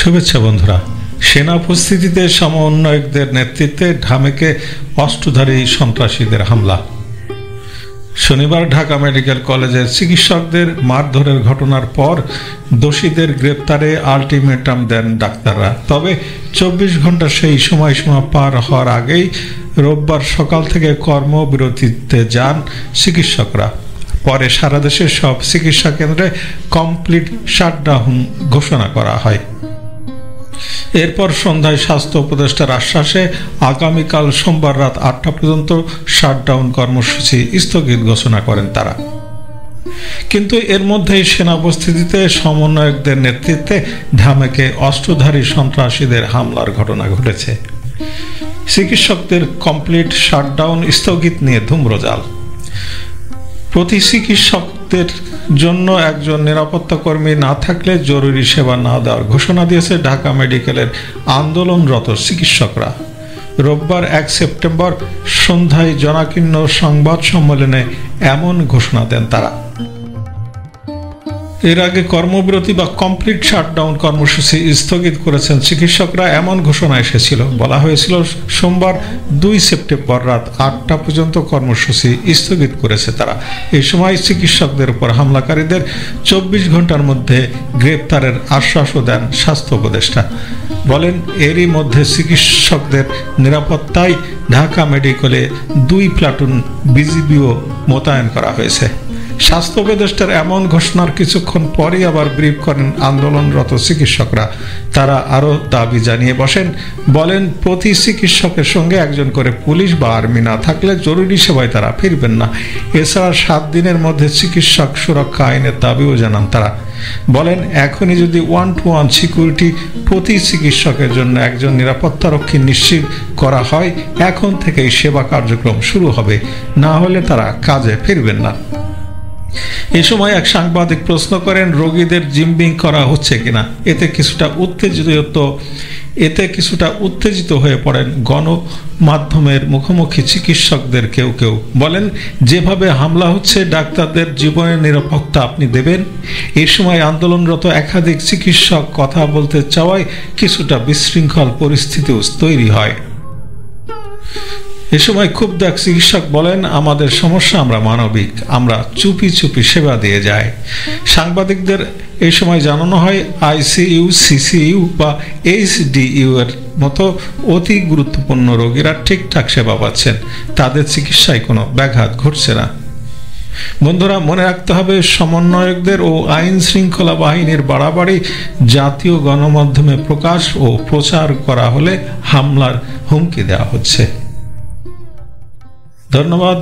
শুভেচ্ছা বন্ধুরা। সেনা উপস্থিতিতে সমন্বয়কদের নেতৃত্বে ঢামেকে অস্ত্রধারী সন্ত্রাসীদের হামলা। শনিবার ঢাকা মেডিকেল কলেজের চিকিৎসকদের মারধরের ঘটনার পর দোষীদের গ্রেপ্তারে আলটিমেটাম দেন ডাক্তাররা। তবে 24 ঘন্টা সেই সময়সীমা পার হওয়ার আগেই রোববার সকাল থেকে কর্মবিরতিতে যান চিকিৎসকরা। পরে সারা দেশের সব চিকিৎসা কেন্দ্রে কমপ্লিট শাটডাউন ঘোষণা করা হয়। এরপর সন্ধ্যায় স্বাস্থ্য উপদেষ্টার আশ্বাসে আগামীকাল সোমবার রাত 8টা পর্যন্ত শাটডাউন কর্মসূচি স্থগিত ঘোষণা করেন তারা। কিন্তু এর মধ্যেই সেনা উপস্থিতিতে সমন্বয়কদের নেতৃত্বে ঢামেকে অস্ত্রধারী সন্ত্রাসীদের হামলার ঘটনা ঘটেছে। চিকিৎসকদের কমপ্লিট শাটডাউন স্থগিত নিয়ে ধূম্রজাল। প্রতি চিকিৎসকদের জন্য একজন নিরাপত্তা কর্মী না থাকলে জরুরি সেবা না দেওয়ার ঘোষণা দিয়েছে ঢাকা মেডিকেলের আন্দোলনরত চিকিৎসকরা। রোববার 1 সেপ্টেম্বর সন্ধ্যায় জনাকীর্ণ সংবাদ সম্মেলনে এমন ঘোষণা দেন তারা। এর আগে কর্মবিরতি বা কমপ্লিট শাটডাউন কর্মসূচি স্থগিত করেছেন চিকিৎসকরা। এমন ঘোষণা এসেছিল, বলা হয়েছিল সোমবার 2 সেপ্টেম্বর রাত 8টা পর্যন্ত কর্মসূচি স্থগিত করেছে তারা। এই সময় চিকিৎসকদের উপর হামলাকারীদের 24 ঘন্টার মধ্যে গ্রেপ্তারের আশ্বাসও দেন স্বাস্থ্য উপদেষ্টা। বলেন, এরই মধ্যে চিকিৎসকদের নিরাপত্তায় ঢাকা মেডিকেলে 2 প্লাটুন বিজিবিও মোতায়েন করা হয়েছে। স্বাস্থ্য উপদেষ্টার এমন ঘোষণার কিছুক্ষণ পরেই আবার ব্রিফ করেন আন্দোলনরত চিকিৎসকরা। তারা আরও দাবি জানিয়ে বলেন, প্রতি চিকিৎসকের সঙ্গে একজন করে পুলিশ বা আর্মি না থাকলে জরুরি সেবায় তারা ফিরবেন না। এছাড়া 7 দিনের মধ্যে চিকিৎসক সুরক্ষা আইনের দাবিও জানান তারা। বলেন, এখনই যদি 1-to-1 সিকিউরিটি প্রতি চিকিৎসকের জন্য একজন নিরাপত্তারক্ষী নিশ্চিত করা হয়, এখন থেকেই সেবা কার্যক্রম শুরু হবে, না হলে তারা কাজে ফিরবেন না। এ সময় এক সাংবাদিক প্রশ্ন করেন, রোগীদের জিম্বিং করা হচ্ছে কিনা। এতে কিছুটা উত্তেজিত হয়ে পড়েন গণমাধ্যমের মুখোমুখি চিকিৎসকদের কেউ কেউ। বলেন, যেভাবে হামলা হচ্ছে ডাক্তারদের জীবনের নিরাপত্তা আপনি দেবেন? এই সময় আন্দোলনরত একাধিক চিকিৎসক কথা বলতে চাওয়ায় কিছুটা বিশৃঙ্খল পরিস্থিতিও তৈরি হয়। এ সময় ক্ষুব্ধ এক চিকিৎসক বলেন, আমাদের সমস্যা আমরা মানবিক, আমরা চুপি চুপি সেবা দিয়ে যাই। সাংবাদিকদের এই সময় জানানো হয়, আইসিইউ, সিসিইউ বা এইচডিইউ এর মতো অতি গুরুত্বপূর্ণ রোগীরা ঠিকঠাক সেবা পাচ্ছেন, তাদের চিকিৎসায় কোনো ব্যাঘাত ঘটছে না। বন্ধুরা, মনে রাখতে হবে, সমন্বয়কদের ও আইন শৃঙ্খলা বাহিনীর বাড়াবাড়ি জাতীয় গণমাধ্যমে প্রকাশ ও প্রচার করা হলে হামলার হুমকি দেওয়া হচ্ছে। ধন্যবাদ।